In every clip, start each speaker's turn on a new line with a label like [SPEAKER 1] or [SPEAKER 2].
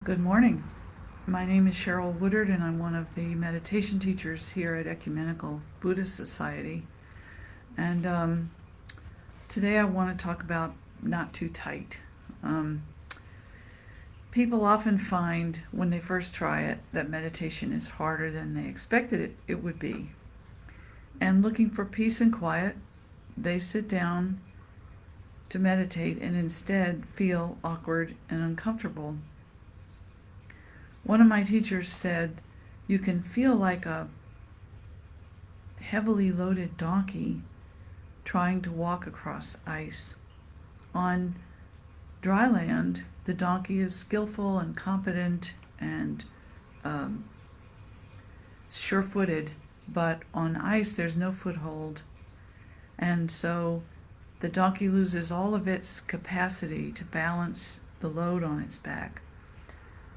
[SPEAKER 1] Good morning. My name is Cheryl Woodard, and I'm one of the meditation teachers here at Ecumenical Buddhist Society. And today I want to talk about not too tight. Um, People often find when they first try it that meditation is harder than they expected it would be. And looking for peace and quiet, they sit down to meditate and instead feel awkward and uncomfortable. One of my teachers said, you can feel like a heavily loaded donkey trying to walk across ice. On dry land, the donkey is skillful and competent and sure-footed, but on ice there's no foothold, and so the donkey loses all of its capacity to balance the load on its back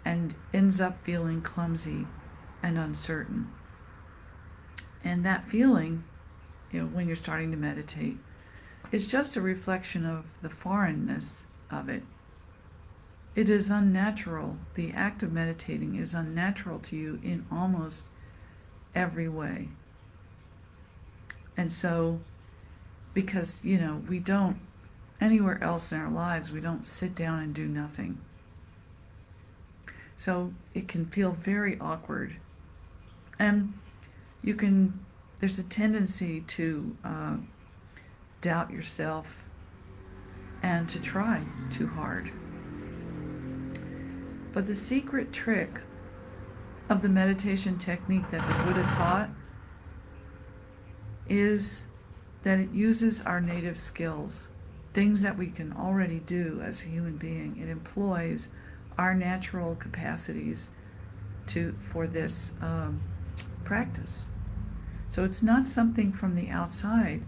[SPEAKER 1] and ends up feeling clumsy and uncertain. And that feeling, when you're starting to meditate, is just a reflection of the foreignness of it. It is unnatural. The act of meditating is unnatural to you in almost every way. And so, because, we don't, anywhere else in our lives, we don't sit down and do nothing. So it can feel very awkward. And there's a tendency to doubt yourself and to try too hard. But the secret trick of the meditation technique that the Buddha taught is that it uses our native skills, things that we can already do as a human being. It employs our natural capacities for this practice. So it's not something from the outside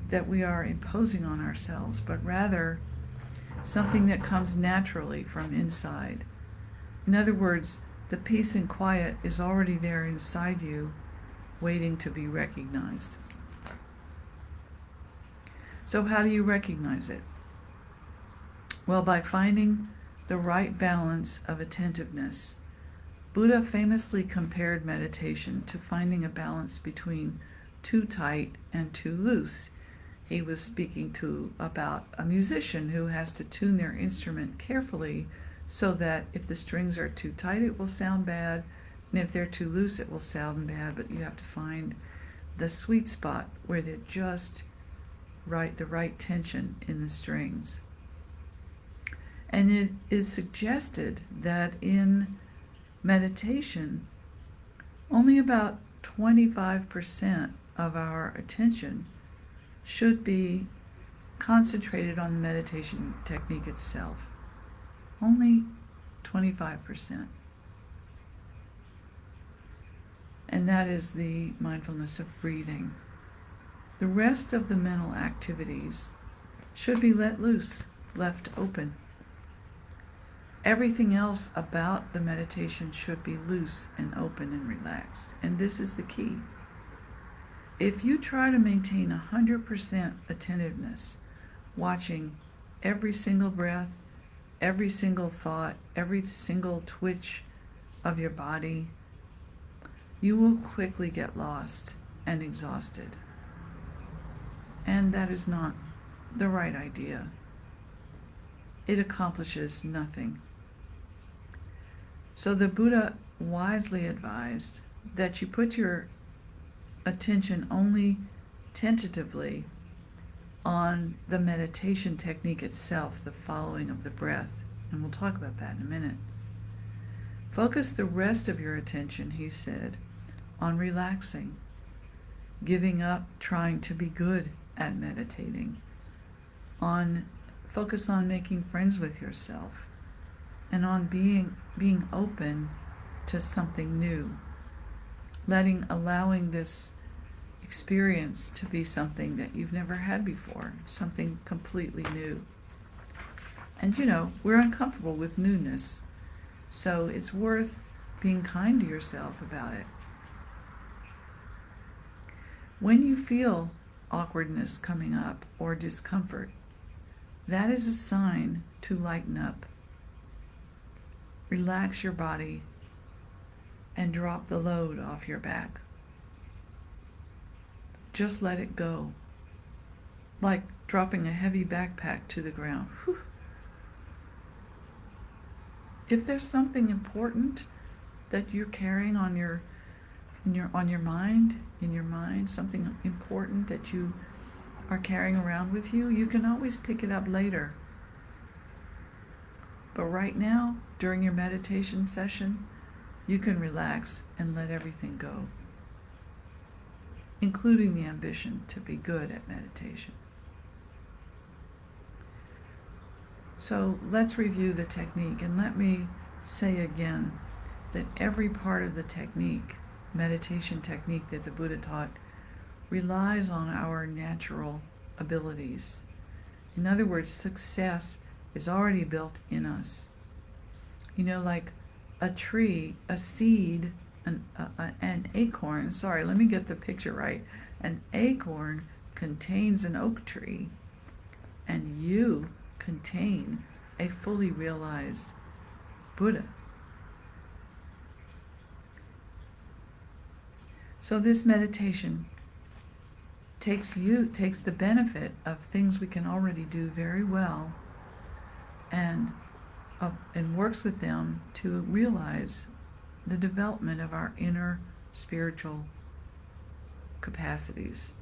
[SPEAKER 1] that we are imposing on ourselves, but rather something that comes naturally from inside. In other words, the peace and quiet is already there inside you, waiting to be recognized. So how do you recognize it? Well, by finding the right balance of attentiveness. Buddha famously compared meditation to finding a balance between too tight and too loose. He was speaking about a musician who has to tune their instrument carefully so that if the strings are too tight, it will sound bad, and if they're too loose, it will sound bad, but you have to find the sweet spot where they're just right, the right tension in the strings. And it is suggested that in meditation, only about 25% of our attention should be concentrated on the meditation technique itself. Only 25%. And that is the mindfulness of breathing. The rest of the mental activities should be let loose, left open. Everything else about the meditation should be loose and open and relaxed. And this is the key. If you try to maintain 100% attentiveness, watching every single breath, every single thought, every single twitch of your body, you will quickly get lost and exhausted. And that is not the right idea. It accomplishes nothing. So the Buddha wisely advised that you put your attention only tentatively on the meditation technique itself, the following of the breath. And we'll talk about that in a minute. Focus the rest of your attention, he said, on relaxing, giving up trying to be good at meditating, focus on making friends with yourself, and on being open to something new, allowing this experience to be something that you've never had before, something completely new. And we're uncomfortable with newness, so it's worth being kind to yourself about it. When you feel awkwardness coming up or discomfort, that is a sign to lighten up. relax your body and drop the load off your back. Just let it go, like dropping a heavy backpack to the ground. Whew. If there's something important that you're carrying on your mind, something important that you are carrying around with you, you can always pick it up later. But right now, during your meditation session, you can relax and let everything go, including the ambition to be good at meditation. So let's review the technique, and let me say again that every part of the technique, meditation technique that the Buddha taught, relies on our natural abilities. In other words, success is already built in us. You know, like a tree, a seed, an acorn, sorry, let me get the picture right. An acorn contains an oak tree, and you contain a fully realized Buddha. So this meditation takes the benefit of things we can already do very well, and works with them to realize the development of our inner spiritual capacities,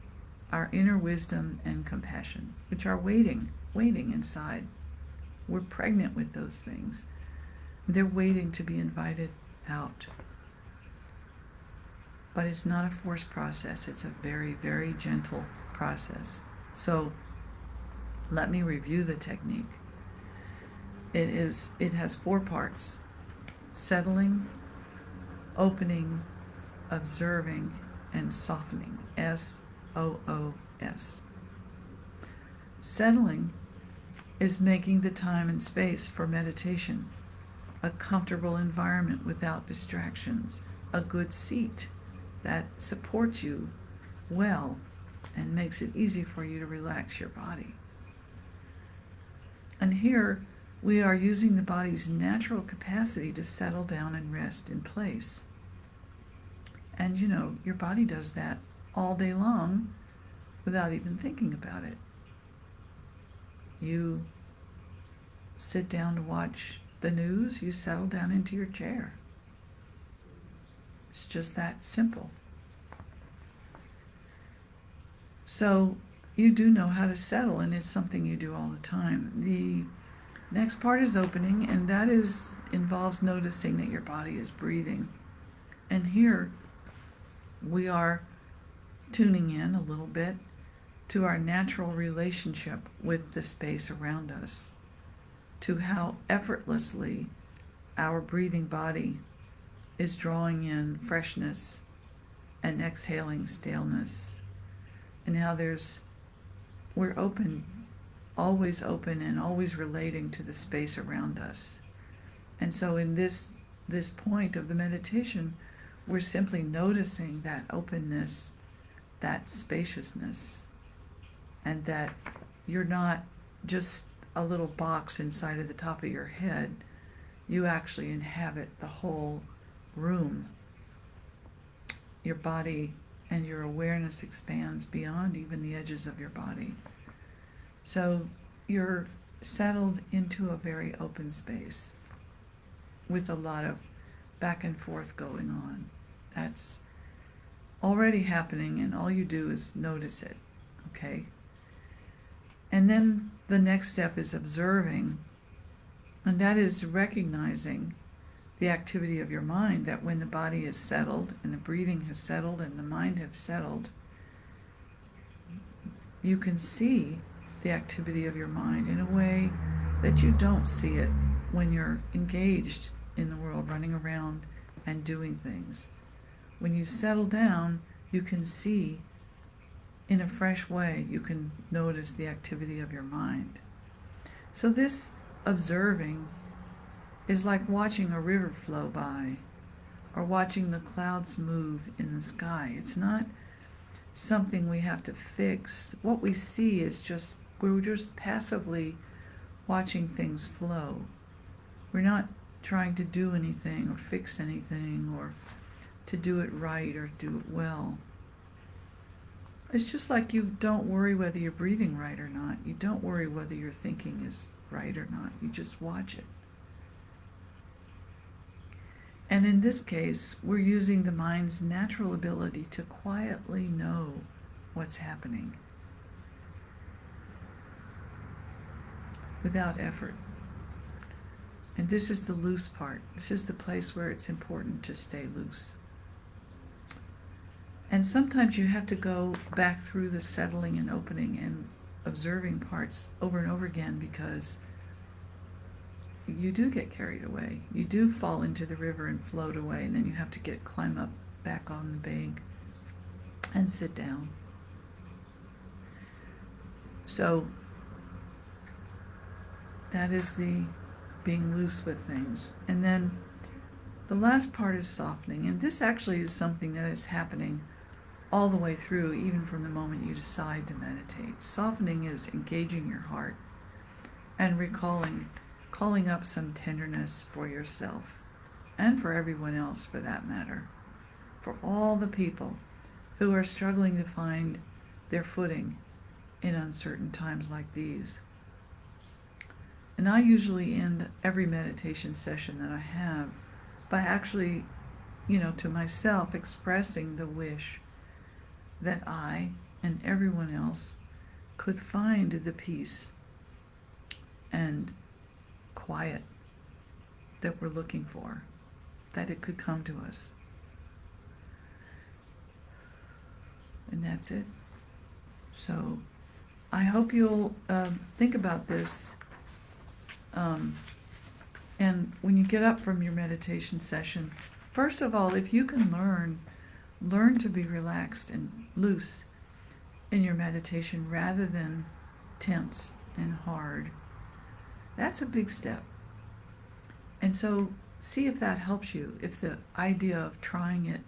[SPEAKER 1] our inner wisdom and compassion, which are waiting inside. We're pregnant with those things. They're waiting to be invited out. But it's not a forced process. It's a very, very gentle process. So let me review the technique. It has 4 parts: settling, opening, observing, and softening. SOOS. Settling is making the time and space for meditation, a comfortable environment without distractions, a good seat that supports you well and makes it easy for you to relax your body. And here we are using the body's natural capacity to settle down and rest in place. And you know, your body does that all day long without even thinking about it. You sit down to watch the news, you settle down into your chair. It's just that simple. So you do know how to settle, and it's something you do all the time. The next part is opening, and that involves noticing that your body is breathing. And here we are tuning in a little bit to our natural relationship with the space around us, to how effortlessly our breathing body is drawing in freshness and exhaling staleness, and how we're open, always open, and always relating to the space around us. And so in this point of the meditation, we're simply noticing that openness, that spaciousness, and that you're not just a little box inside of the top of your head. You actually inhabit the whole room. Your body and your awareness expands beyond even the edges of your body. So you're settled into a very open space with a lot of back and forth going on. That's already happening, and all you do is notice it, okay? And then the next step is observing, and that is recognizing the activity of your mind, that when the body is settled and the breathing has settled and the mind has settled, you can see the activity of your mind in a way that you don't see it when you're engaged in the world, running around and doing things. When you settle down, you can see in a fresh way, you can notice the activity of your mind. So this observing is like watching a river flow by or watching the clouds move in the sky. It's not something we have to fix. What we see is we're just passively watching things flow. We're not trying to do anything or fix anything or to do it right or do it well. It's just like you don't worry whether you're breathing right or not. You don't worry whether your thinking is right or not. You just watch it. And in this case, we're using the mind's natural ability to quietly know what's happening without effort. And this is the loose part. This is the place where it's important to stay loose. And sometimes you have to go back through the settling and opening and observing parts over and over again, because you do get carried away. You do fall into the river and float away, and then you have to climb up back on the bank and sit down. So that is the being loose with things. And then the last part is softening. And this actually is something that is happening all the way through, even from the moment you decide to meditate. Softening is engaging your heart and calling up some tenderness for yourself and for everyone else, for that matter, for all the people who are struggling to find their footing in uncertain times like these. And I usually end every meditation session that I have by actually, to myself expressing the wish that I and everyone else could find the peace and quiet that we're looking for, that it could come to us. And that's it. So I hope you'll think about this. And when you get up from your meditation session, first of all, if you can learn to be relaxed and loose in your meditation rather than tense and hard, that's a big step. And so see if that helps you, if the idea of trying it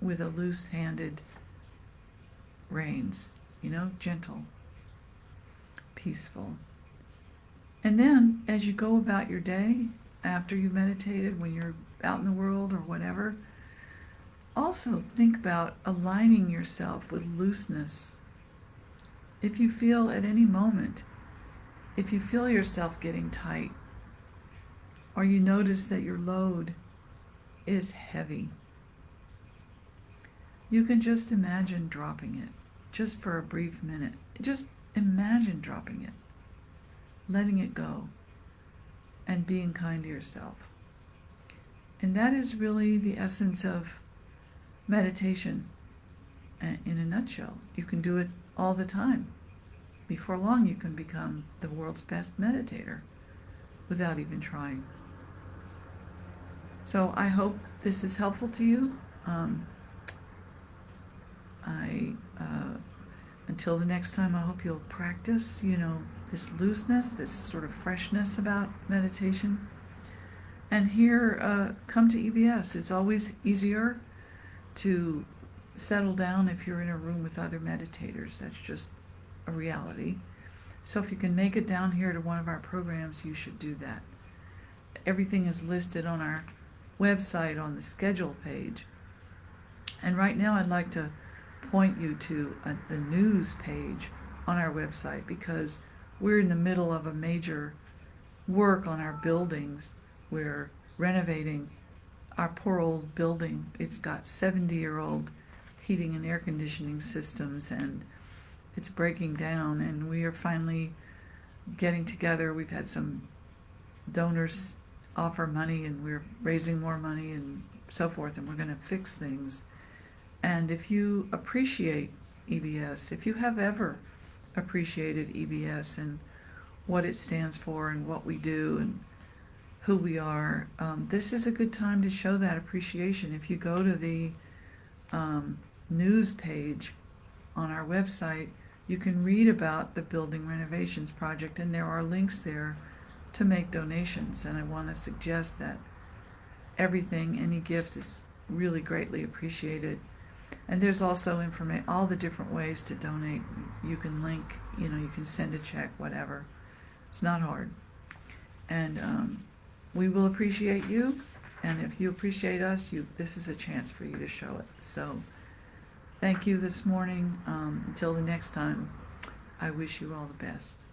[SPEAKER 1] with a loose-handed reins, gentle, peaceful. And then as you go about your day, after you've meditated, when you're out in the world or whatever, also think about aligning yourself with looseness. If you feel at any moment, if you feel yourself getting tight, or you notice that your load is heavy, you can just imagine dropping it, just for a brief minute. Just imagine dropping it, letting it go, and being kind to yourself. And that is really the essence of meditation in a nutshell. You can do it all the time. Before long, you can become the world's best meditator without even trying. So I hope this is helpful to you. Until the next time, I hope you'll practice, this looseness, this sort of freshness about meditation. And here, come to EBS. It's always easier to settle down if you're in a room with other meditators. That's just a reality. So if you can make it down here to one of our programs, you should do that. Everything is listed on our website on the schedule page. And right now I'd like to point you to the news page on our website, because we're in the middle of a major work on our buildings. We're renovating our poor old building. It's got 70-year-old heating and air conditioning systems, and it's breaking down, and we are finally getting together. We've had some donors offer money, and we're raising more money and so forth, and we're going to fix things. And if you appreciate EBS, if you have ever appreciated EBS and what it stands for and what we do and who we are, this is a good time to show that appreciation. If you go to the news page on our website, you can read about the building renovations project, and there are links there to make donations. And I want to suggest that any gift is really greatly appreciated. And there's also all the different ways to donate. You can link, you can send a check, whatever. It's not hard. And we will appreciate you, and if you appreciate us, this is a chance for you to show it. So thank you this morning. Until the next time, I wish you all the best.